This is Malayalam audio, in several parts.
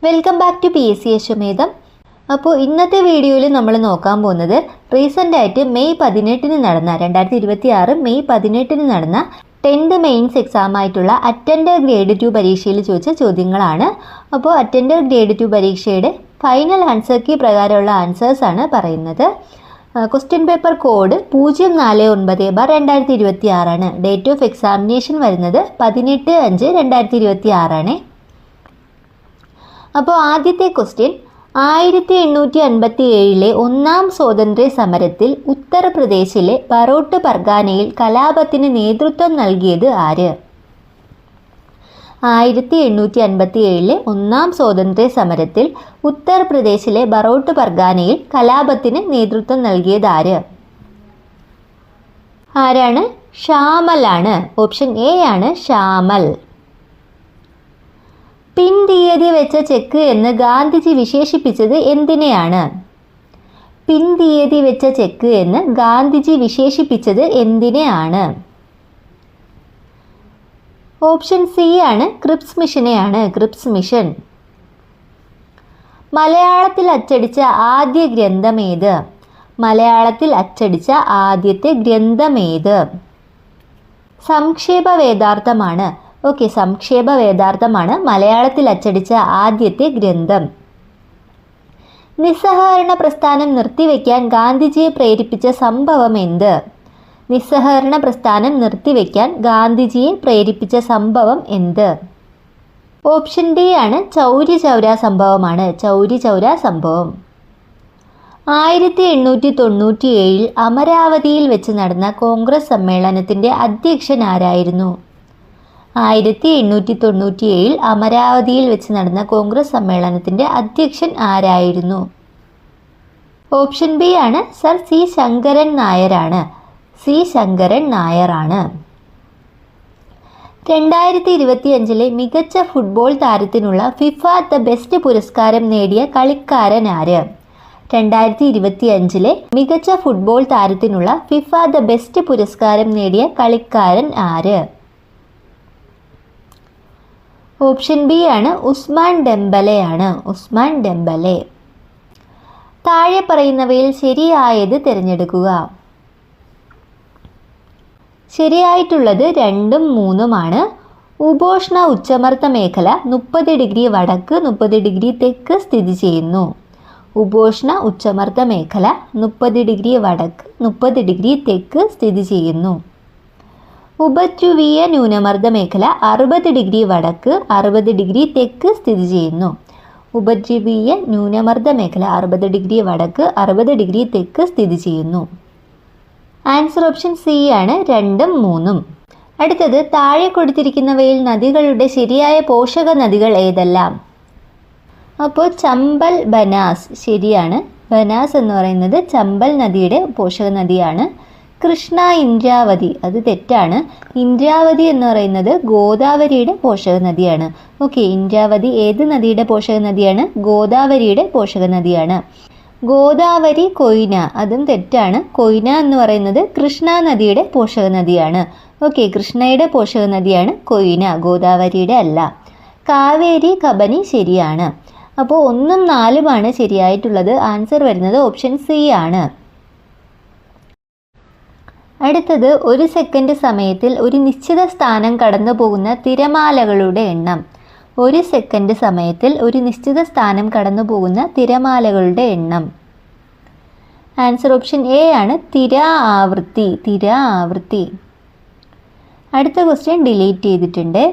വെൽക്കം ബാക്ക് ടു PSC അശ്വമേധം. അപ്പോൾ ഇന്നത്തെ വീഡിയോയിൽ നമ്മൾ നോക്കാൻ പോകുന്നത് റീസെൻ്റ് ആയിട്ട് മെയ് 18 നടന്ന 2026 മെയ് 18 നടന്ന 10th മെയിൻസ് എക്സാം ആയിട്ടുള്ള അറ്റൻഡർ ഗ്രേഡ് 2 പരീക്ഷയിൽ ചോദിച്ച ചോദ്യങ്ങളാണ്. അപ്പോൾ അറ്റൻഡർ ഗ്രേഡ് 2 പരീക്ഷയുടെ ഫൈനൽ ആൻസർ കീ പ്രകാരമുള്ള ആൻസേഴ്സാണ് പറയുന്നത്. ക്വസ്റ്റ്യൻ പേപ്പർ കോഡ് 049/2026 ആണ്. ഡേറ്റ് ഓഫ് എക്സാമിനേഷൻ വരുന്നത് 18/5/2026 ആണ്. അപ്പോൾ ആദ്യത്തെ ക്വസ്റ്റ്യൻ, 1857 ഒന്നാം സ്വാതന്ത്ര്യ സമരത്തിൽ ഉത്തർപ്രദേശിലെ ബറോട്ട് പർഗാനയിൽ കലാപത്തിന് നേതൃത്വം നൽകിയത് ആര്? 1857 ഒന്നാം സ്വാതന്ത്ര്യ സമരത്തിൽ ഉത്തർപ്രദേശിലെ ബറോട്ട് പർഗാനയിൽ കലാപത്തിന് നേതൃത്വം നൽകിയത് ആര്? ആരാണ്? ഷാമലാണ്. ഓപ്ഷൻ എ ആണ് ഷാമൽ. പിൻതീയതി വെച്ച ചെക്ക് എന്ന് ഗാന്ധിജി വിശേഷിപ്പിച്ചത് എന്തിനെയാണ്? പിൻതീയതി വെച്ച ചെക്ക് എന്ന് ഗാന്ധിജി വിശേഷിപ്പിച്ചത് എന്തിനെയാണ്? ഓപ്ഷൻ സി ആണ് ക്രിപ്സ് മിഷനെയാണ്. Cripps mission. മലയാളത്തിൽ അച്ചടിച്ച ആദ്യ ഗ്രന്ഥമേത്? മലയാളത്തിൽ അച്ചടിച്ച ആദ്യത്തെ ഗ്രന്ഥമേത്? സംക്ഷേപ വേദാർത്ഥമാണ്. ഓക്കെ, സംക്ഷേപ വേദാർത്ഥമാണ് മലയാളത്തിൽ അച്ചടിച്ച ആദ്യത്തെ ഗ്രന്ഥം. നിസ്സഹകരണ പ്രസ്ഥാനം നിർത്തിവെക്കാൻ ഗാന്ധിജിയെ പ്രേരിപ്പിച്ച സംഭവം എന്ത്? നിസ്സഹകരണ പ്രസ്ഥാനം നിർത്തിവെക്കാൻ ഗാന്ധിജിയെ പ്രേരിപ്പിച്ച സംഭവം എന്ത്? ഓപ്ഷൻ ഡി ആണ് ചൗരി ചൗര സംഭവമാണ്. ചൗരി ചൗര സംഭവം. 1897 അമരാവതിയിൽ വെച്ച് നടന്ന കോൺഗ്രസ് സമ്മേളനത്തിൻ്റെ അധ്യക്ഷൻ ആരായിരുന്നു? 1897 അമരാവതിയിൽ വെച്ച് നടന്ന കോൺഗ്രസ് സമ്മേളനത്തിൻ്റെ അധ്യക്ഷൻ ആരായിരുന്നു? ഓപ്ഷൻ ബി ആണ് സർ സി ശങ്കരൻ നായരാണ്. സി ശങ്കരൻ നായരാണ്. 2025 മികച്ച ഫുട്ബോൾ താരത്തിനുള്ള ഫിഫ ദ ബെസ്റ്റ് പുരസ്കാരം നേടിയ കളിക്കാരൻ ആര്? 2025 മികച്ച ഫുട്ബോൾ താരത്തിനുള്ള ഫിഫ ദ ബെസ്റ്റ് പുരസ്കാരം നേടിയ കളിക്കാരൻ ആര്? ഓപ്ഷൻ ബി ആണ് ഉസ്മാൻ ഡെംബലെയാണ്. Ousmane Dembele. താഴെ പറയുന്നവയിൽ ശരിയായത് തിരഞ്ഞെടുക്കുക. ശരിയായിട്ടുള്ളത് 2ഉം 3ഉമാണ്. ഉപോഷ്ണ ഉച്ചമർദ്ദ മേഖല 30 ഡിഗ്രി വടക്ക് 30 ഡിഗ്രി തെക്ക് സ്ഥിതി ചെയ്യുന്നു. ഉപോഷ്ണ ഉച്ചമർദ്ദ മേഖല 30 ഡിഗ്രി വടക്ക് 30 ഡിഗ്രി തെക്ക് സ്ഥിതി ചെയ്യുന്നു. ഉപധ്രുവീയ ന്യൂനമർദ്ദ മേഖല 60 ഡിഗ്രി വടക്ക് 60 ഡിഗ്രി തെക്ക് സ്ഥിതി ചെയ്യുന്നു. ഉപധ്രുവീയ ന്യൂനമർദ്ദ മേഖല 60 ഡിഗ്രി വടക്ക് 60 ഡിഗ്രി തെക്ക് സ്ഥിതി ചെയ്യുന്നു. ആൻസർ ഓപ്ഷൻ സി ആണ് 2ഉം 3ഉം. അടുത്തത്, താഴെ കൊടുത്തിരിക്കുന്നവയിൽ നദികളുടെ ശരിയായ പോഷക നദികൾ ഏതെല്ലാം? അപ്പോൾ ചമ്പൽ ബനാസ് ശരിയാണ്. ബനാസ് എന്ന് പറയുന്നത് ചമ്പൽ നദിയുടെ പോഷക നദിയാണ്. കൃഷ്ണ ഇന്ദ്രാവതി അത് തെറ്റാണ്. ഇന്ദ്രാവതി എന്ന് പറയുന്നത് ഗോദാവരിയുടെ പോഷക നദിയാണ്. ഓക്കെ, ഇന്ദ്രാവതി ഏത് നദിയുടെ പോഷക നദിയാണ്? ഗോദാവരിയുടെ പോഷക നദിയാണ്. ഗോദാവരി കൊയ്ന അതും തെറ്റാണ്. കൊയ്ന എന്ന് പറയുന്നത് കൃഷ്ണ നദിയുടെ പോഷക നദിയാണ്. ഓക്കെ, കൃഷ്ണയുടെ പോഷക നദിയാണ് കൊയ്ന, ഗോദാവരിയുടെ അല്ല. കാവേരി കബനി ശരിയാണ്. അപ്പോൾ 1ഉം 4ഉമാണ് ശരിയായിട്ടുള്ളത്. ആൻസർ വരുന്നത് ഓപ്ഷൻ സി ആണ്. അടുത്തത്, 1 സെക്കൻഡ് സമയത്തിൽ ഒരു നിശ്ചിത സ്ഥാനം കടന്നു പോകുന്ന തിരമാലകളുടെ എണ്ണം. 1 സെക്കൻഡ് സമയത്തിൽ ഒരു നിശ്ചിത സ്ഥാനം കടന്നു പോകുന്ന തിരമാലകളുടെ എണ്ണം. ആൻസർ ഓപ്ഷൻ എ ആണ് തിര ആവൃത്തി. തിര ആവൃത്തി. അടുത്ത ക്വസ്റ്റ്യൻ ഡിലീറ്റ് ചെയ്തിട്ടുണ്ട്.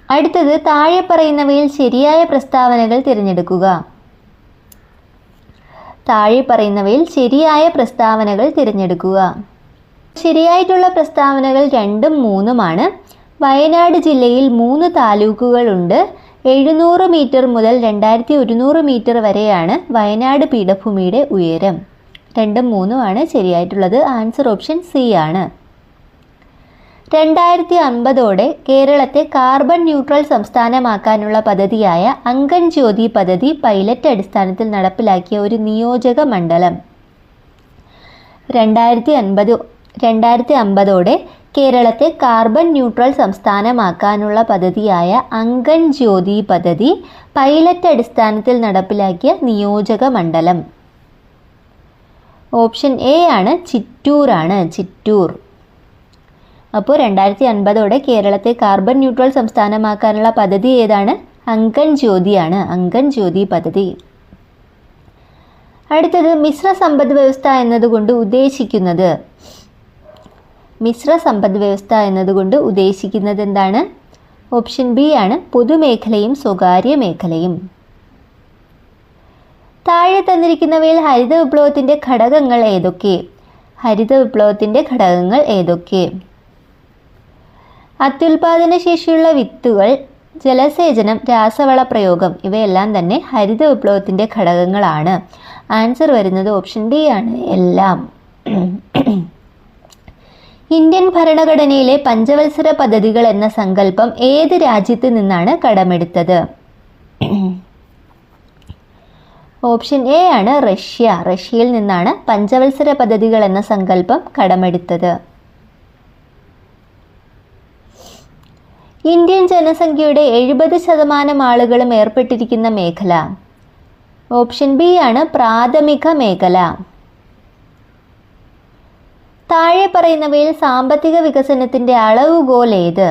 അടുത്തത്, താഴെ പറയുന്നവയിൽ ശരിയായ പ്രസ്താവനകൾ തിരഞ്ഞെടുക്കുക. താഴെ പറയുന്നവയിൽ ശരിയായ പ്രസ്താവനകൾ തിരഞ്ഞെടുക്കുക. ശരിയായിട്ടുള്ള പ്രസ്താവനകൾ 2ഉം 3ഉമാണ്. വയനാട് ജില്ലയിൽ 3 താലൂക്കുകളുണ്ട്. 700 മീറ്റർ മുതൽ 2100 മീറ്റർ വരെയാണ് വയനാട് പീഠഭൂമിയുടെ ഉയരം. 2ഉം 3ഉമാണ് ശരിയായിട്ടുള്ളത്. ആൻസർ ഓപ്ഷൻ സി ആണ്. 2050 കേരളത്തെ കാർബൺ ന്യൂട്രൽ സംസ്ഥാനമാക്കാനുള്ള പദ്ധതിയായ അങ്കൻ ജ്യോതി പദ്ധതി പൈലറ്റ് അടിസ്ഥാനത്തിൽ നടപ്പിലാക്കിയ ഒരു നിയോജക മണ്ഡലം. 2050 കേരളത്തെ കാർബൺ ന്യൂട്രൽ സംസ്ഥാനമാക്കാനുള്ള പദ്ധതിയായ അങ്കൺ ജ്യോതി പദ്ധതി പൈലറ്റ് അടിസ്ഥാനത്തിൽ നടപ്പിലാക്കിയ നിയോജക മണ്ഡലം? ഓപ്ഷൻ എ ആണ് ചിറ്റൂർ ആണ്, ചിറ്റൂർ. അപ്പോൾ 2050 കേരളത്തെ കാർബൺ ന്യൂട്രൽ സംസ്ഥാനമാക്കാനുള്ള പദ്ധതി ഏതാണ്? അങ്കൺ ജ്യോതിയാണ്, അങ്കൺ ജ്യോതി പദ്ധതി. അടുത്തത് മിശ്ര സമ്പദ് വ്യവസ്ഥ എന്നതുകൊണ്ട് ഉദ്ദേശിക്കുന്നത്? മിശ്ര സമ്പദ് വ്യവസ്ഥ എന്നതുകൊണ്ട് ഉദ്ദേശിക്കുന്നത് എന്താണ്? ഓപ്ഷൻ ബി ആണ് പൊതുമേഖലയും സ്വകാര്യ മേഖലയും. താഴെ തന്നിരിക്കുന്നവയിൽ ഹരിത വിപ്ലവത്തിൻ്റെ ഘടകങ്ങൾ ഏതൊക്കെ? ഹരിത വിപ്ലവത്തിൻ്റെ ഘടകങ്ങൾ ഏതൊക്കെ? അത്യുൽപാദന ശേഷിയുള്ള വിത്തുകൾ, ജലസേചനം, രാസവള പ്രയോഗം ഇവയെല്ലാം തന്നെ ഹരിത വിപ്ലവത്തിൻ്റെ ഘടകങ്ങളാണ്. ആൻസർ വരുന്നത് ഓപ്ഷൻ ഡി ആണ്, എല്ലാം. ഇന്ത്യൻ ഭരണഘടനയിലെ പഞ്ചവത്സര പദ്ധതികൾ എന്ന സങ്കല്പം ഏത് രാജ്യത്ത് നിന്നാണ് കടമെടുത്തത്? ഓപ്ഷൻ എ ആണ് റഷ്യ. റഷ്യയിൽ നിന്നാണ് പഞ്ചവത്സര പദ്ധതികൾ എന്ന സങ്കല്പം കടമെടുത്തത്. ഇന്ത്യൻ ജനസംഖ്യയുടെ 70% ആളുകളും ഏർപ്പെട്ടിരിക്കുന്ന മേഖല? ഓപ്ഷൻ ബി ആണ് പ്രാഥമിക മേഖല. താഴെ പറയുന്നവയിൽ സാമ്പത്തിക വികസനത്തിൻ്റെ അളവുകോൽ ഏത്?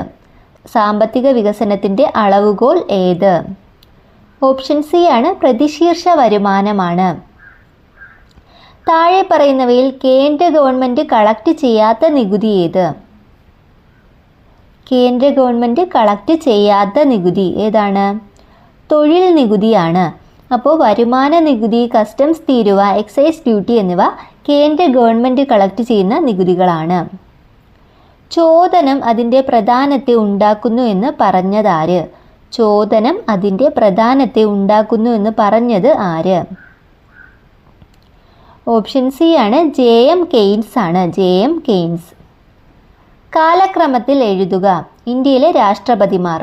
സാമ്പത്തിക വികസനത്തിൻ്റെ അളവുകോൽ ഏത്? ഓപ്ഷൻ സി ആണ് പ്രതിശീർഷ വരുമാനമാണ്. താഴെ പറയുന്നവയിൽ കേന്ദ്ര ഗവൺമെൻറ് കളക്ട് ചെയ്യാത്ത നികുതി ഏത്? കേന്ദ്ര ഗവൺമെൻറ് കളക്ട് ചെയ്യാത്ത നികുതി ഏതാണ്? തൊഴിൽ നികുതിയാണ്. അപ്പോൾ വരുമാന നികുതി, കസ്റ്റംസ് തീരുവ, എക്സൈസ് ഡ്യൂട്ടി എന്നിവ കേന്ദ്ര ഗവൺമെൻറ് കളക്ട് ചെയ്യുന്ന നികുതികളാണ്. ചോദനം അതിൻ്റെ പ്രധാനത്തെ ഉണ്ടാക്കുന്നു എന്ന് പറഞ്ഞതാര്? ചോദനം അതിൻ്റെ പ്രധാനത്തെ ഉണ്ടാക്കുന്നു എന്ന് പറഞ്ഞത് ആര്? ഓപ്ഷൻ സി ആണ് ജെ.എം. കെയ്ൻസ് ആണ്, ജെ.എം. കെയ്ൻസ്. കാലക്രമത്തിൽ എഴുതുക. ഇന്ത്യയിലെ രാഷ്ട്രപതിമാർ.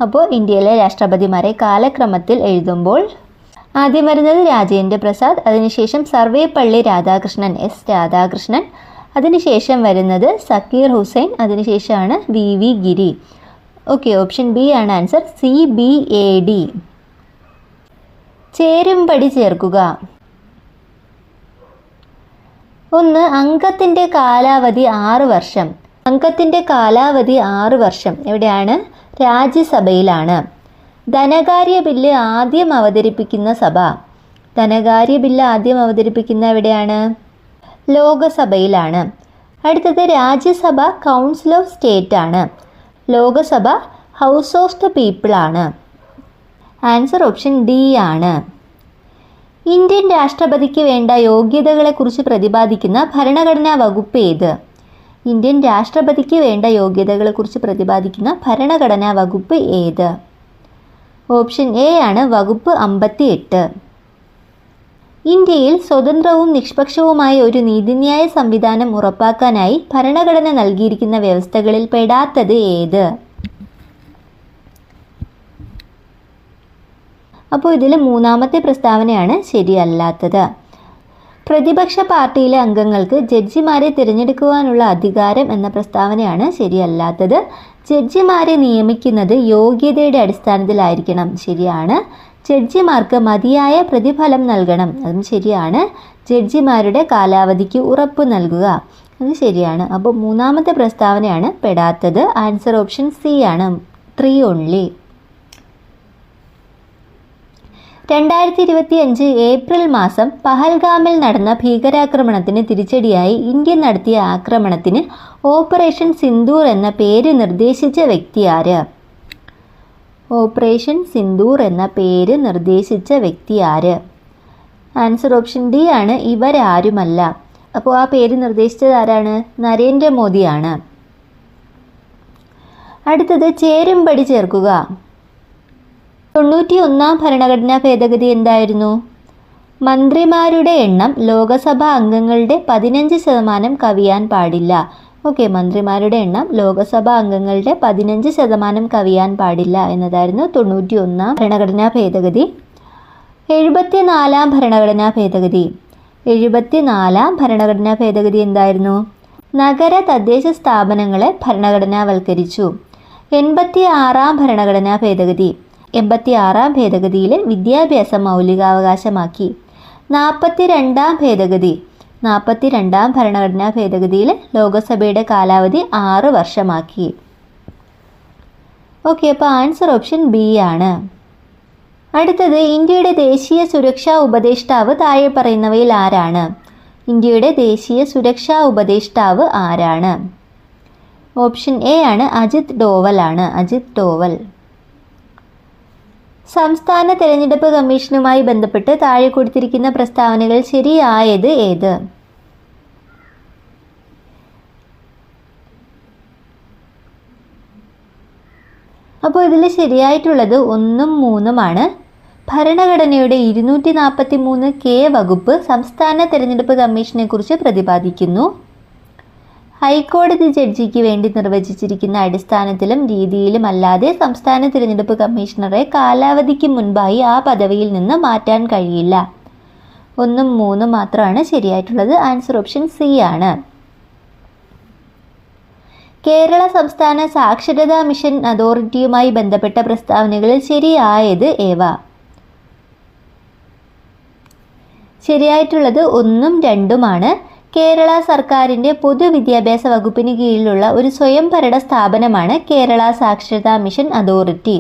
അപ്പോൾ ഇന്ത്യയിലെ രാഷ്ട്രപതിമാരെ കാലക്രമത്തിൽ എഴുതുമ്പോൾ ആദ്യം വരുന്നത് രാജേന്ദ്ര പ്രസാദ്, അതിനുശേഷം സർവേപ്പള്ളി രാധാകൃഷ്ണൻ, എസ് രാധാകൃഷ്ണൻ, അതിനുശേഷം വരുന്നത് സക്കീർ ഹുസൈൻ, അതിനുശേഷമാണ് വി ഗിരി. ഓക്കെ, ഓപ്ഷൻ ബി ആണ് ആൻസർ, CBAD. ചേരുംപടി ചേർക്കുക. 1. അംഗത്തിൻ്റെ കാലാവധി 6 വർഷം. അംഗത്തിൻ്റെ കാലാവധി 6 വർഷം എവിടെയാണ്? രാജ്യസഭയിലാണ്. ധനകാര്യ ബില്ല് ആദ്യം അവതരിപ്പിക്കുന്ന സഭ. ധനകാര്യ ബില്ല് ആദ്യം അവതരിപ്പിക്കുന്ന എവിടെയാണ്? ലോകസഭയിലാണ്. അടുത്തത് രാജ്യസഭ കൗൺസിൽ ഓഫ് സ്റ്റേറ്റ് ആണ്. Lok Sabha house of the people ആണ്. ആൻസർ ഓപ്ഷൻ ഡി ആണ്. ഇന്ത്യൻ രാഷ്ട്രപതിക്ക് വേണ്ട യോഗ്യതകളെക്കുറിച്ച് പ്രതിപാദിക്കുന്ന ഭരണഘടനാ വകുപ്പ് ഏത്? ഇന്ത്യൻ രാഷ്ട്രപതിക്ക് വേണ്ട യോഗ്യതകളെക്കുറിച്ച് പ്രതിപാദിക്കുന്ന ഭരണഘടനാ വകുപ്പ് ഏത്? ഓപ്ഷൻ എ ആണ് വകുപ്പ് 58. ഇന്ത്യയിൽ സ്വതന്ത്രവും നിഷ്പക്ഷവുമായ ഒരു നീതിന്യായ സംവിധാനം ഉറപ്പാക്കാനായി ഭരണഘടന നൽകിയിരിക്കുന്ന വ്യവസ്ഥകളിൽ പെടാത്തത് ഏത്? അപ്പോൾ ഇതിൽ മൂന്നാമത്തെ പ്രസ്താവനയാണ് ശരിയല്ലാത്തത്. പ്രതിപക്ഷ പാർട്ടിയിലെ അംഗങ്ങൾക്ക് ജഡ്ജിമാരെ തിരഞ്ഞെടുക്കുവാനുള്ള അധികാരം എന്ന പ്രസ്താവനയാണ് ശരിയല്ലാത്തത്. ജഡ്ജിമാരെ നിയമിക്കുന്നത് യോഗ്യതയുടെ അടിസ്ഥാനത്തിലായിരിക്കണം, ശരിയാണ്. ജഡ്ജിമാർക്ക് മതിയായ പ്രതിഫലം നൽകണം, അതും ശരിയാണ്. ജഡ്ജിമാരുടെ കാലാവധിക്ക് ഉറപ്പ് നൽകുക, അത് ശരിയാണ്. അപ്പോൾ മൂന്നാമത്തെ പ്രസ്താവനയാണ് പെടാത്തത്. ആൻസർ ഓപ്ഷൻ സി ആണ്, 3 ഓൺലി. 2025 ഏപ്രിൽ മാസം പഹൽഗാമിൽ നടന്ന ഭീകരാക്രമണത്തിന് തിരിച്ചടിയായി ഇന്ത്യ നടത്തിയ ആക്രമണത്തിന് ഓപ്പറേഷൻ സിന്ദൂർ എന്ന പേര് നിർദ്ദേശിച്ച വ്യക്തി ആര്? ഓപ്പറേഷൻ സിന്ദൂർ എന്ന പേര് നിർദ്ദേശിച്ച വ്യക്തി ആര്? ആൻസർ ഓപ്ഷൻ ഡി ആണ്, ഇവരാരുമല്ല. അപ്പോൾ ആ പേര് നിർദ്ദേശിച്ചത് ആരാണ്? നരേന്ദ്രമോദിയാണ്. അടുത്തത് ചേരുംപടി ചേർക്കുക. 91-ാം ഭരണഘടനാ ഭേദഗതി എന്തായിരുന്നു? മന്ത്രിമാരുടെ എണ്ണം ലോകസഭാ അംഗങ്ങളുടെ 15% കവിയാൻ പാടില്ല. ഓക്കെ, മന്ത്രിമാരുടെ എണ്ണം ലോകസഭാ അംഗങ്ങളുടെ 15% കവിയാൻ പാടില്ല എന്നതായിരുന്നു 91-ാം ഭരണഘടനാ ഭേദഗതി. 74-ാം ഭരണഘടനാ ഭേദഗതി. 74-ാം ഭരണഘടനാ ഭേദഗതി എന്തായിരുന്നു? നഗര തദ്ദേശ സ്ഥാപനങ്ങളെ ഭരണഘടനാവൽക്കരിച്ചു? 86-ാം ഭരണഘടനാ ഭേദഗതി. 86-ാം ഭേദഗതിയിൽ വിദ്യാഭ്യാസം മൗലികാവകാശമാക്കി. 42-ാം ഭേദഗതി. 42-ാം ഭരണഘടനാ ഭേദഗതിയിൽ ലോകസഭയുടെ കാലാവധി 6 വർഷമാക്കി. ഓക്കെ, അപ്പോൾ ആൻസർ ഓപ്ഷൻ ബി ആണ്. അടുത്തത്, ഇന്ത്യയുടെ ദേശീയ സുരക്ഷാ ഉപദേഷ്ടാവ് താഴെ പറയുന്നവയിൽ ആരാണ്? ഇന്ത്യയുടെ ദേശീയ സുരക്ഷാ ഉപദേഷ്ടാവ് ആരാണ്? ഓപ്ഷൻ എ ആണ്, അജിത് ഡോവൽ ആണ്. അജിത് ഡോവൽ. സംസ്ഥാന തെരഞ്ഞെടുപ്പ് കമ്മീഷനുമായി ബന്ധപ്പെട്ട് താഴെ കൊടുത്തിരിക്കുന്ന പ്രസ്താവനകൾ ശരിയായത് ഏത്? അപ്പോൾ ഇതിൽ ശരിയായിട്ടുള്ളത് 1ഉം 3ഉമാണ്. ഭരണഘടനയുടെ 243 വകുപ്പ് സംസ്ഥാന തെരഞ്ഞെടുപ്പ് കമ്മീഷനെ കുറിച്ച് പ്രതിപാദിക്കുന്നു. ഹൈക്കോടതി ജഡ്ജിക്ക് വേണ്ടി നിർവചിച്ചിരിക്കുന്ന അടിസ്ഥാനത്തിലും രീതിയിലും അല്ലാതെ സംസ്ഥാന തിരഞ്ഞെടുപ്പ് കമ്മീഷണറെ കാലാവധിക്ക് മുൻപായി ആ പദവിയിൽ നിന്ന് മാറ്റാൻ കഴിയില്ല. 1ഉം 3ഉം മാത്രമാണ് ശരിയായിട്ടുള്ളത്. ആൻസർ ഓപ്ഷൻ സി ആണ്. കേരള സംസ്ഥാന സാക്ഷരതാ മിഷൻ അതോറിറ്റിയുമായി ബന്ധപ്പെട്ട പ്രസ്താവനകളിൽ ശരിയായത് ഏവ? ശരിയായിട്ടുള്ളത് 1ഉം 2ഉമാണ്. കേരള സർക്കാരിൻ്റെ പൊതുവിദ്യാഭ്യാസ വകുപ്പിന് കീഴിലുള്ള ഒരു സ്വയംഭരണ സ്ഥാപനമാണ് കേരള സാക്ഷരതാ മിഷൻ അതോറിറ്റി.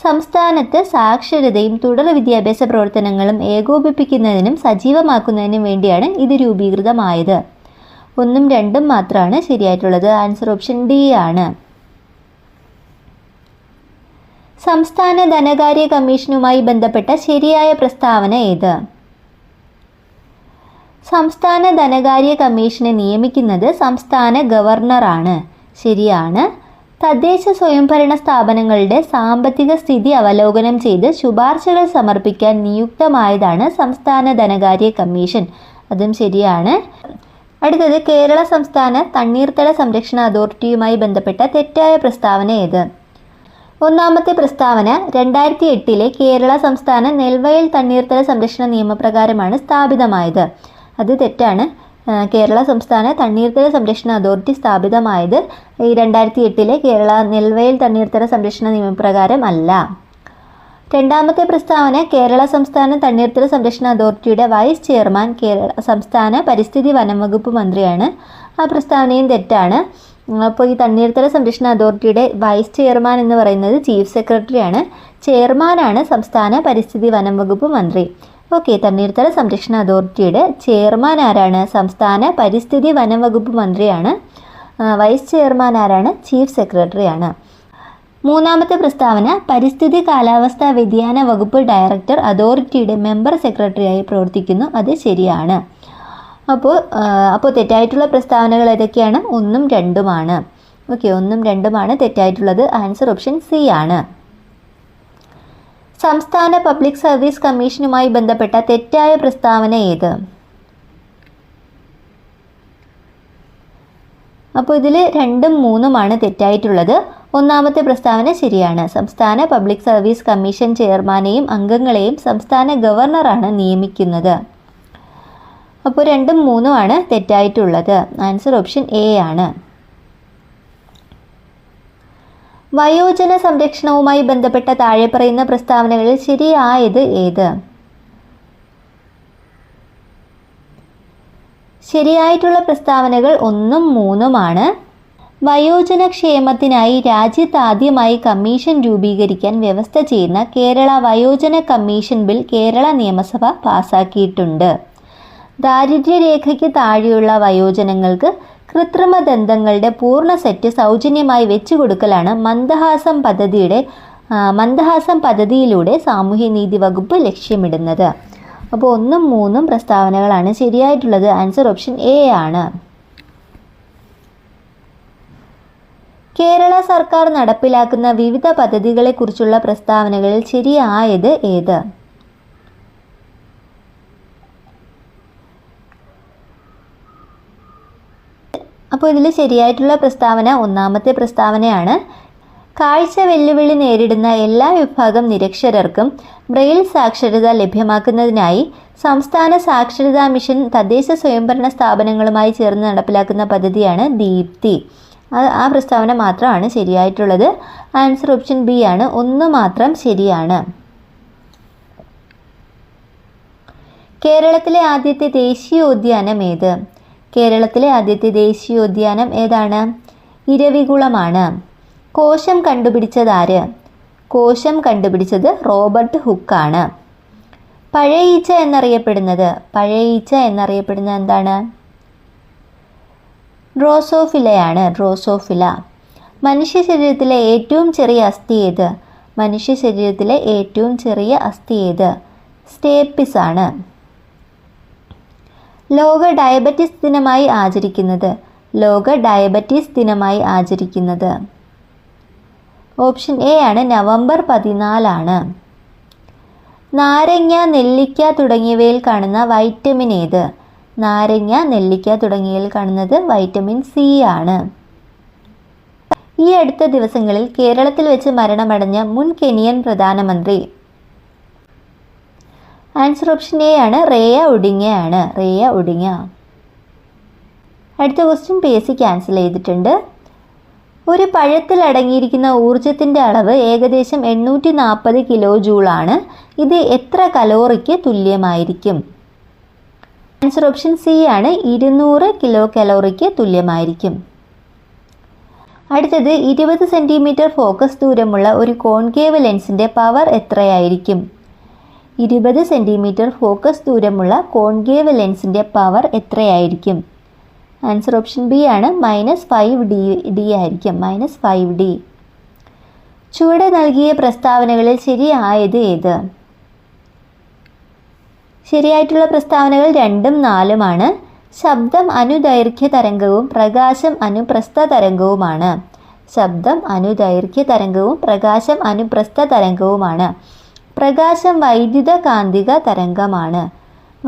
സംസ്ഥാനത്ത് സാക്ഷരതയും തുടർ വിദ്യാഭ്യാസ പ്രവർത്തനങ്ങളും ഏകോപിപ്പിക്കുന്നതിനും സജീവമാക്കുന്നതിനും വേണ്ടിയാണ് ഇത് രൂപീകൃതമായത്. 1ഉം 2ഉം മാത്രമാണ് ശരിയായിട്ടുള്ളത്. ആൻസർ ഓപ്ഷൻ ഡി ആണ്. സംസ്ഥാന ധനകാര്യ കമ്മീഷനുമായി ബന്ധപ്പെട്ട ശരിയായ പ്രസ്താവന ഏത്? സംസ്ഥാന ധനകാര്യ കമ്മീഷനെ നിയമിക്കുന്നത് സംസ്ഥാന ഗവർണറാണ്. ശരിയാണ്. തദ്ദേശ സ്വയംഭരണ സ്ഥാപനങ്ങളുടെ സാമ്പത്തിക സ്ഥിതി അവലോകനം ചെയ്ത് ശുപാർശകൾ സമർപ്പിക്കാൻ നിയുക്തമായതാണ് സംസ്ഥാന ധനകാര്യ കമ്മീഷൻ. അതും ശരിയാണ്. അടുത്തത്, കേരള സംസ്ഥാന തണ്ണീർത്തട സംരക്ഷണ അതോറിറ്റിയുമായി ബന്ധപ്പെട്ട തെറ്റായ പ്രസ്താവന ഏത്? ഒന്നാമത്തെ പ്രസ്താവന 2008 കേരള സംസ്ഥാന നെൽവയൽ തണ്ണീർത്തട സംരക്ഷണ നിയമപ്രകാരമാണ് സ്ഥാപിതമായത്. അത് തെറ്റാണ്. കേരള സംസ്ഥാന തണ്ണീർത്തട സംരക്ഷണ അതോറിറ്റി സ്ഥാപിതമായത് 2008 കേരള നെൽവയൽ തണ്ണീർത്തട സംരക്ഷണ നിയമപ്രകാരം അല്ല. രണ്ടാമത്തെ പ്രസ്താവന കേരള സംസ്ഥാന തണ്ണീർത്തട സംരക്ഷണ അതോറിറ്റിയുടെ വൈസ് ചെയർമാൻ കേരള സംസ്ഥാന പരിസ്ഥിതി വനം വകുപ്പ് മന്ത്രിയാണ്. ആ പ്രസ്താവനയും തെറ്റാണ്. അപ്പോൾ ഈ തണ്ണീർത്തട സംരക്ഷണ അതോറിറ്റിയുടെ വൈസ് ചെയർമാൻ എന്ന് പറയുന്നത് ചീഫ് സെക്രട്ടറിയാണ്. ചെയർമാനാണ് സംസ്ഥാന പരിസ്ഥിതി വനം വകുപ്പ് മന്ത്രി. ഓക്കെ, തണ്ണീർത്തട സംരക്ഷണ അതോറിറ്റിയുടെ ചെയർമാൻ ആരാണ്? സംസ്ഥാന പരിസ്ഥിതി വനം വകുപ്പ് മന്ത്രിയാണ്. വൈസ് ചെയർമാൻ ആരാണ്? ചീഫ് സെക്രട്ടറിയാണ്. മൂന്നാമത്തെ പ്രസ്താവന പരിസ്ഥിതി കാലാവസ്ഥാ വ്യതിയാന വകുപ്പ് ഡയറക്ടർ അതോറിറ്റിയുടെ മെമ്പർ സെക്രട്ടറിയായി പ്രവർത്തിക്കുന്നു. അത് ശരിയാണ്. അപ്പോൾ തെറ്റായിട്ടുള്ള പ്രസ്താവനകൾ ഏതൊക്കെയാണ്? 1ഉം 2ഉമാണ്. ഓക്കെ, 1ഉം 2ഉമാണ് തെറ്റായിട്ടുള്ളത്. ആൻസർ ഓപ്ഷൻ സി ആണ്. സംസ്ഥാന പബ്ലിക് സർവീസ് കമ്മീഷനുമായി ബന്ധപ്പെട്ട തെറ്റായ പ്രസ്താവന ഏത്? അപ്പോൾ ഇതിൽ 2ഉം 3ഉമാണ് തെറ്റായിട്ടുള്ളത്. ഒന്നാമത്തെ പ്രസ്താവന ശരിയാണ്. സംസ്ഥാന പബ്ലിക് സർവീസ് കമ്മീഷൻ ചെയർമാനെയും അംഗങ്ങളെയും സംസ്ഥാന ഗവർണറാണ് നിയമിക്കുന്നത്. അപ്പോൾ 2ഉം 3ഉമാണ് തെറ്റായിട്ടുള്ളത്. ആൻസർ ഓപ്ഷൻ എ ആണ്. വയോജന സംരക്ഷണവുമായി ബന്ധപ്പെട്ട താഴെ പറയുന്ന പ്രസ്താവനകളിൽ ശരിയായത് ഏത്? ശരിയായിട്ടുള്ള പ്രസ്താവനകൾ 1ഉം 3ഉമാണ്. വയോജന ക്ഷേമത്തിനായി രാജ്യത്ത് ആദ്യമായി കമ്മീഷൻ രൂപീകരിക്കാൻ വ്യവസ്ഥ ചെയ്യുന്ന കേരള വയോജന കമ്മീഷൻ ബിൽ കേരള നിയമസഭ പാസാക്കിയിട്ടുണ്ട്. ദാരിദ്ര്യരേഖയ്ക്ക് താഴെയുള്ള വയോജനങ്ങൾക്ക് കൃത്രിമ ദന്തങ്ങളുടെ പൂർണ്ണ സെറ്റ് സൗജന്യമായി വെച്ചു കൊടുക്കലാണ് മന്ദഹാസം പദ്ധതിയിലൂടെ സാമൂഹ്യനീതി വകുപ്പ് ലക്ഷ്യമിടുന്നത്. അപ്പോൾ 1ഉം 3ഉം പ്രസ്താവനകളാണ് ശരിയായിട്ടുള്ളത്. ആൻസർ ഓപ്ഷൻ എ ആണ്. കേരള സർക്കാർ നടപ്പിലാക്കുന്ന വിവിധ പദ്ധതികളെക്കുറിച്ചുള്ള പ്രസ്താവനകളിൽ ശരിയായത് ഏത്? അപ്പോൾ ഇതിൽ ശരിയായിട്ടുള്ള പ്രസ്താവന ഒന്നാമത്തെ പ്രസ്താവനയാണ്. കാഴ്ച വെല്ലുവിളി നേരിടുന്ന എല്ലാ വിഭാഗം നിരക്ഷരർക്കും ബ്രെയിൽ സാക്ഷരത ലഭ്യമാക്കുന്നതിനായി സംസ്ഥാന സാക്ഷരതാ മിഷൻ തദ്ദേശ സ്വയംഭരണ സ്ഥാപനങ്ങളുമായി ചേർന്ന് നടപ്പിലാക്കുന്ന പദ്ധതിയാണ് ദീപ്തി. ആ പ്രസ്താവന മാത്രമാണ് ശരിയായിട്ടുള്ളത്. ആൻസർ ഓപ്ഷൻ ബി ആണ്. ഒന്ന് മാത്രം ശരിയാണ്. കേരളത്തിലെ ആദ്യത്തെ ദേശീയോദ്യാനം ഏത്? കേരളത്തിലെ ആദ്യത്തെ ദേശീയോദ്യാനം ഏതാണ്? ഇരവികുളമാണ്. കോശം കണ്ടുപിടിച്ചതാര്? കോശം കണ്ടുപിടിച്ചത് റോബർട്ട് ഹുക്കാണ്. പഴയ ഈച്ച എന്നറിയപ്പെടുന്നത് എന്താണ്? ഡ്രോസോഫിലയാണ്. ഡ്രോസോഫില. മനുഷ്യ ശരീരത്തിലെ ഏറ്റവും ചെറിയ അസ്ഥി ഏത്? മനുഷ്യ ശരീരത്തിലെ ഏറ്റവും ചെറിയ അസ്ഥി ഏത്? സ്റ്റേപ്പിസ് ആണ്. ലോക ഡയബറ്റിസ് ദിനമായി ആചരിക്കുന്നത്? ലോക ഡയബറ്റിസ് ദിനമായി ആചരിക്കുന്നത് ഓപ്ഷൻ എ ആണ്. നവംബർ 14 നാരങ്ങ, നെല്ലിക്ക തുടങ്ങിയവയിൽ കാണുന്ന വൈറ്റമിൻ ഏത്? നാരങ്ങ, നെല്ലിക്ക തുടങ്ങിയവയിൽ കാണുന്നത് വൈറ്റമിൻ സി ആണ്. ഈ അടുത്ത ദിവസങ്ങളിൽ കേരളത്തിൽ വെച്ച് മരണമടഞ്ഞ മുൻ കെനിയൻ പ്രധാനമന്ത്രി? ആൻസർ ഓപ്ഷൻ എ ആണ്. റേയ ഒഡിങ്ങയാണ്. റേയ ഒഡിങ്ങ. അടുത്ത ക്വസ്റ്റ്യൻ PSC ക്യാൻസൽ ചെയ്തിട്ടുണ്ട്. ഒരു പഴത്തിൽ അടങ്ങിയിരിക്കുന്ന ഊർജത്തിൻ്റെ അളവ് ഏകദേശം 840 കിലോ ജൂളാണ്. ഇത് എത്ര കലോറിക്ക് തുല്യമായിരിക്കും? ആൻസർ ഓപ്ഷൻ സി ആണ്. 200 കിലോ കലോറിക്ക് തുല്യമായിരിക്കും. അടുത്തത് 20 സെൻറ്റിമീറ്റർ ഫോക്കസ് ദൂരമുള്ള ഒരു കോൺകേവ് ലെൻസിൻ്റെ പവർ എത്രയായിരിക്കും? 20 സെൻറ്റിമീറ്റർ ഫോക്കസ് ദൂരമുള്ള കോൺകേവ് ലെൻസിൻ്റെ പവർ എത്രയായിരിക്കും? ആൻസർ ഓപ്ഷൻ ബി ആണ്. -5D ആയിരിക്കും. -5D. ചുവടെ നൽകിയ പ്രസ്താവനകളിൽ ശരിയായത് ഏത്? ശരിയായിട്ടുള്ള പ്രസ്താവനകൾ 2ഉം 4ഉമാണ്. ശബ്ദം അനുദൈർഘ്യ തരംഗവും പ്രകാശം അനുപ്രസ്ഥ തരംഗവുമാണ്. ശബ്ദം അനുദൈർഘ്യ തരംഗവും പ്രകാശം അനുപ്രസ്ഥ തരംഗവുമാണ്. പ്രകാശം വൈദ്യുത കാന്തിക തരംഗമാണ്.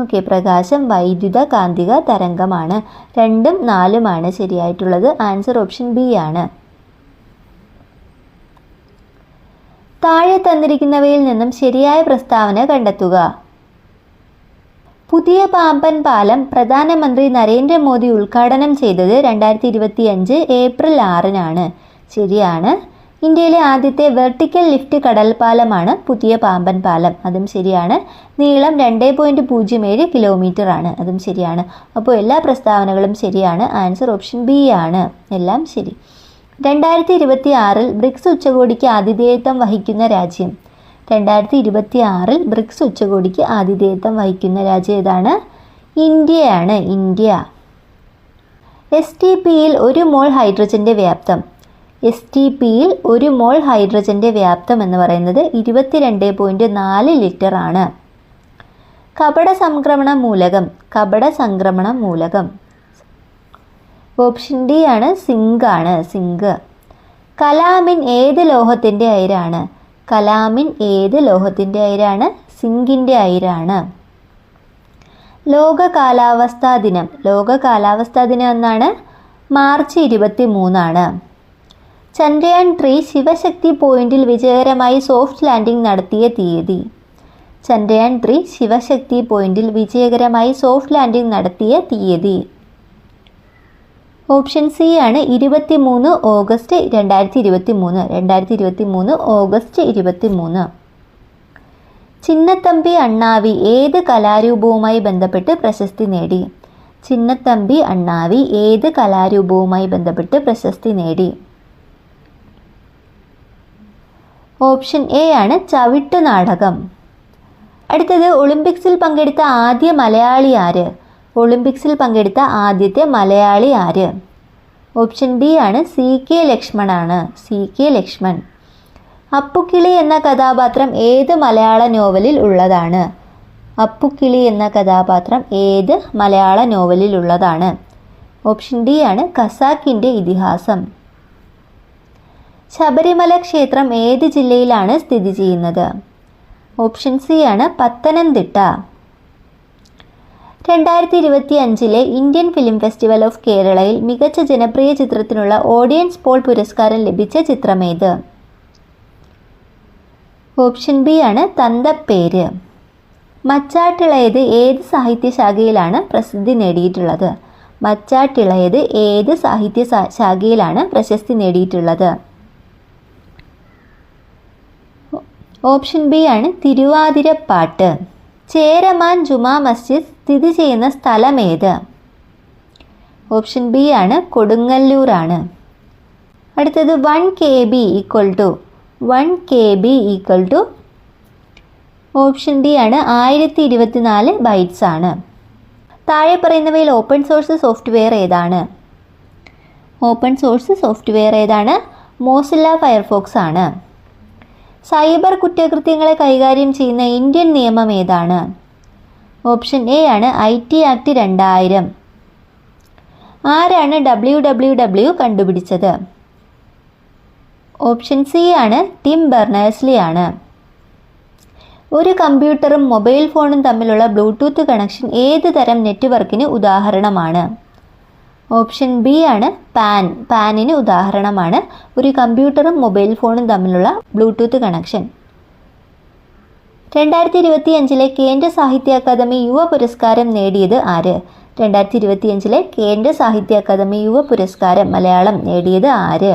ഓക്കെ, പ്രകാശം വൈദ്യുത കാന്തിക തരംഗമാണ്. 2ഉം 4ഉമാണ് ശരിയായിട്ടുള്ളത്. ആൻസർ ഓപ്ഷൻ ബി ആണ്. താഴെ തന്നിരിക്കുന്നവയിൽ നിന്നും ശരിയായ പ്രസ്താവന കണ്ടെത്തുക. പുതിയ പാമ്പൻ പാലം പ്രധാനമന്ത്രി നരേന്ദ്രമോദി ഉദ്ഘാടനം ചെയ്തത് 2025 ഏപ്രിൽ 6 ശരിയാണ്. ഇന്ത്യയിലെ ആദ്യത്തെ വെർട്ടിക്കൽ ലിഫ്റ്റ് കടൽപ്പാലമാണ് പുതിയ പാമ്പൻ പാലം. അതും ശരിയാണ്. നീളം 2.07 കിലോമീറ്റർ ആണ്. അതും ശരിയാണ്. അപ്പോൾ എല്ലാ പ്രസ്താവനകളും ശരിയാണ്. ആൻസർ ഓപ്ഷൻ ബി ആണ്. എല്ലാം ശരി. 2026 ബ്രിക്സ് ഉച്ചകോടിക്ക് ആതിഥേയത്വം വഹിക്കുന്ന രാജ്യം? 2026 ബ്രിക്സ് ഉച്ചകോടിക്ക് ആതിഥേയത്വം വഹിക്കുന്ന രാജ്യം ഏതാണ്? ഇന്ത്യയാണ്. ഇന്ത്യ. STPയിൽ 1 മോൾ ഹൈഡ്രജൻ്റെ വ്യാപ്തം? STPയിൽ 1 മോൾ ഹൈഡ്രജൻ്റെ വ്യാപ്തം എന്ന് പറയുന്നത് 22.4 ലിറ്റർ ആണ്. കപട സംക്രമണ മൂലകം? കപട സംക്രമണ മൂലകം ഓപ്ഷൻ ഡി ആണ്. സിങ്ക് ആണ്. സിങ്ക്. കലാമിൻ ഏത് ലോഹത്തിൻ്റെ അയിരാണ്? കലാമിൻ ഏത് ലോഹത്തിൻ്റെ അയിരാണ്? സിങ്കിൻ്റെ അയിരാണ്. ലോക കാലാവസ്ഥാ ദിനം? ലോക കാലാവസ്ഥാ ദിനം എന്നാണ്? മാർച്ച് 23. ചന്ദ്രയാൻ 3 ശിവശക്തി പോയിന്റിൽ വിജയകരമായി സോഫ്റ്റ് ലാൻഡിംഗ് നടത്തിയ തീയതി? ചന്ദ്രയാൻ 3 ശിവശക്തി പോയിന്റിൽ വിജയകരമായി സോഫ്റ്റ് ലാൻഡിംഗ് നടത്തിയ തീയതി? ഓപ്ഷൻ സി ആണ്. 23 ഓഗസ്റ്റ് 2023. 2023 ഓഗസ്റ്റ് 23. ചിന്നത്തമ്പി അണ്ണാവി ഏത് കലാരൂപവുമായി ബന്ധപ്പെട്ട് പ്രശസ്തി നേടി? ചിന്നത്തമ്പി അണ്ണാവി ഏത് കലാരൂപവുമായി ബന്ധപ്പെട്ട് പ്രശസ്തി നേടി? ഓപ്ഷൻ എ ആണ്. ചവിട്ട് നാടകം. അടുത്തത് ഒളിമ്പിക്സിൽ പങ്കെടുത്ത ആദ്യ മലയാളി ആര്? ഒളിമ്പിക്സിൽ പങ്കെടുത്ത ആദ്യത്തെ മലയാളി ആര്? ഓപ്ഷൻ ഡി ആണ്. CK ലക്ഷ്മൺ ആണ്. CK ലക്ഷ്മൺ. അപ്പുക്കിളി എന്ന കഥാപാത്രം ഏത് മലയാള നോവലിൽ ഉള്ളതാണ്? അപ്പുക്കിളി എന്ന കഥാപാത്രം ഏത് മലയാള നോവലിൽ ഉള്ളതാണ്? ഓപ്ഷൻ ഡി ആണ്. ഖസാക്കിൻ്റെ ഇതിഹാസം. ശബരിമല ക്ഷേത്രം ഏത് ജില്ലയിലാണ് സ്ഥിതി ചെയ്യുന്നത്? ഓപ്ഷൻ സി ആണ്. Pathanamthitta. 2025 Indian film festival of കേരളയിൽ മികച്ച ജനപ്രിയ ചിത്രത്തിനുള്ള ഓഡിയൻസ് പോൾ പുരസ്കാരം ലഭിച്ച ചിത്രമേത്? ഓപ്ഷൻ ബി ആണ് തന്തപ്പേര്. മച്ചാട്ടിളയത് ഏത് സാഹിത്യശാഖയിലാണ് പ്രസിദ്ധി നേടിയിട്ടുള്ളത്? മച്ചാട്ടിളയത് ഏത് സാഹിത്യ ശാഖയിലാണ് പ്രശസ്തി നേടിയിട്ടുള്ളത്? ഓപ്ഷൻ ബി ആണ് തിരുവാതിരപ്പാട്ട്. ചേരമാൻ ജുമാ മസ്ജിദ് സ്ഥിതി ചെയ്യുന്ന സ്ഥലം ഏത്? ഓപ്ഷൻ ബി ആണ് കൊടുങ്ങല്ലൂരാണ്. അടുത്തത് 1 KB equal to option D ആണ് 1024 ബൈറ്റ്സ് ആണ്. താഴെ പറയുന്നവയിൽ ഓപ്പൺ സോഴ്സ് സോഫ്റ്റ്വെയർ ഏതാണ്? ഓപ്പൺ സോഴ്സ് സോഫ്റ്റ്വെയർ ഏതാണ്? മോസില്ല ഫയർഫോക്സ് ആണ്. സൈബർ കുറ്റകൃത്യങ്ങളെ കൈകാര്യം ചെയ്യുന്ന ഇന്ത്യൻ നിയമം ഏതാണ്? ഓപ്ഷൻ എ ആണ് IT ആക്ട് 2000. ആരാണ് WWW കണ്ടുപിടിച്ചത്? ഓപ്ഷൻ സി ആണ് ടിം ബെർണേഴ്സ്ലി ആണ്. ഒരു കമ്പ്യൂട്ടറും മൊബൈൽ ഫോണും തമ്മിലുള്ള ബ്ലൂടൂത്ത് കണക്ഷൻ ഏത് തരം നെറ്റ്വർക്കിന് ഉദാഹരണമാണ്? ഓപ്ഷൻ ബി ആണ് പാനിന് ഉദാഹരണമാണ് ഒരു കമ്പ്യൂട്ടറും മൊബൈൽ ഫോണും തമ്മിലുള്ള ബ്ലൂടൂത്ത് കണക്ഷൻ. 2025 കേന്ദ്ര സാഹിത്യ അക്കാദമി യുവ പുരസ്കാരം നേടിയത് ആര്? 2025 കേന്ദ്ര സാഹിത്യ അക്കാദമി യുവ പുരസ്കാരം മലയാളം നേടിയത് ആര്?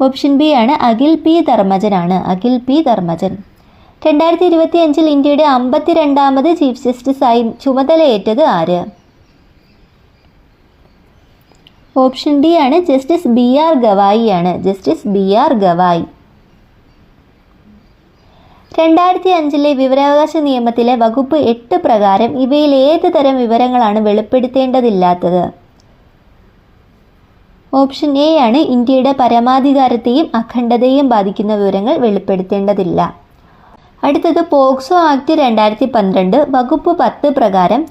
ഓപ്ഷൻ ബി ആണ് അഖിൽ പി ധർമ്മജൻ ആണ്. അഖിൽ പി ധർമ്മജൻ. 2025 ഇന്ത്യയുടെ 52ാമത് ചീഫ് ജസ്റ്റിസായി ചുമതലയേറ്റത് ആര്? ഓപ്ഷൻ ഡി ആണ് ജസ്റ്റിസ് BR ഗവായി ആണ്. Justice BR Gavai. 2005 വിവരാവകാശ നിയമത്തിലെ വകുപ്പ് 8 പ്രകാരം ഇവയിൽ ഏത് തരം വിവരങ്ങളാണ് വെളിപ്പെടുത്തേണ്ടതില്ലാത്തത്? ഓപ്ഷൻ എ ആണ് ഇന്ത്യയുടെ പരമാധികാരത്തെയും അഖണ്ഡതയെയും ബാധിക്കുന്ന വിവരങ്ങൾ വെളിപ്പെടുത്തേണ്ടതില്ല. അടുത്തത് പോക്സോ ആക്ട് 2012 വകുപ്പ് 10 പ്രകാരം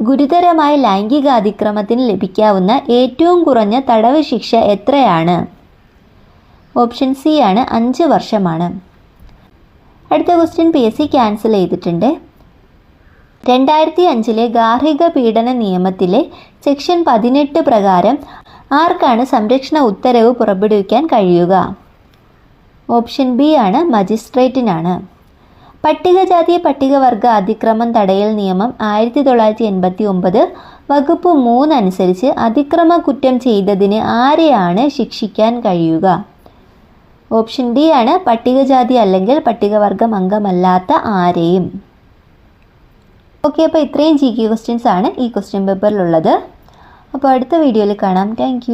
ഗുരുതരമായ ലൈംഗിക അതിക്രമത്തിന് ലഭിക്കാവുന്ന ഏറ്റവും കുറഞ്ഞ തടവ് ശിക്ഷ എത്രയാണ്? ഓപ്ഷൻ സി ആണ് 5 വർഷമാണ്. അടുത്ത ക്വസ്റ്റ്യൻ PSC ക്യാൻസൽ ചെയ്തിട്ടുണ്ട്. 2005 ഗാർഹിക പീഡന നിയമത്തിലെ സെക്ഷൻ 18 പ്രകാരം ആർക്കാണ് സംരക്ഷണ ഉത്തരവ് പുറപ്പെടുവിക്കാൻ കഴിയുക? ഓപ്ഷൻ ബി ആണ് മജിസ്ട്രേറ്റിനാണ്. പട്ടികജാതി പട്ടികവർഗ അതിക്രമം തടയൽ നിയമം 1989 വകുപ്പ് 3 അനുസരിച്ച് അതിക്രമ കുറ്റം ചെയ്തതിന് ആരെയാണ് ശിക്ഷിക്കാൻ കഴിയുക? ഓപ്ഷൻ ഡി ആണ് പട്ടികജാതി അല്ലെങ്കിൽ പട്ടികവർഗം അംഗമല്ലാത്ത ആരെയും. ഓക്കെ, അപ്പോൾ ഇത്രയും GK ക്വസ്റ്റ്യൻസ് ആണ് ഈ ക്വസ്റ്റ്യൻ പേപ്പറിലുള്ളത്. അപ്പോൾ അടുത്ത വീഡിയോയിൽ കാണാം. താങ്ക്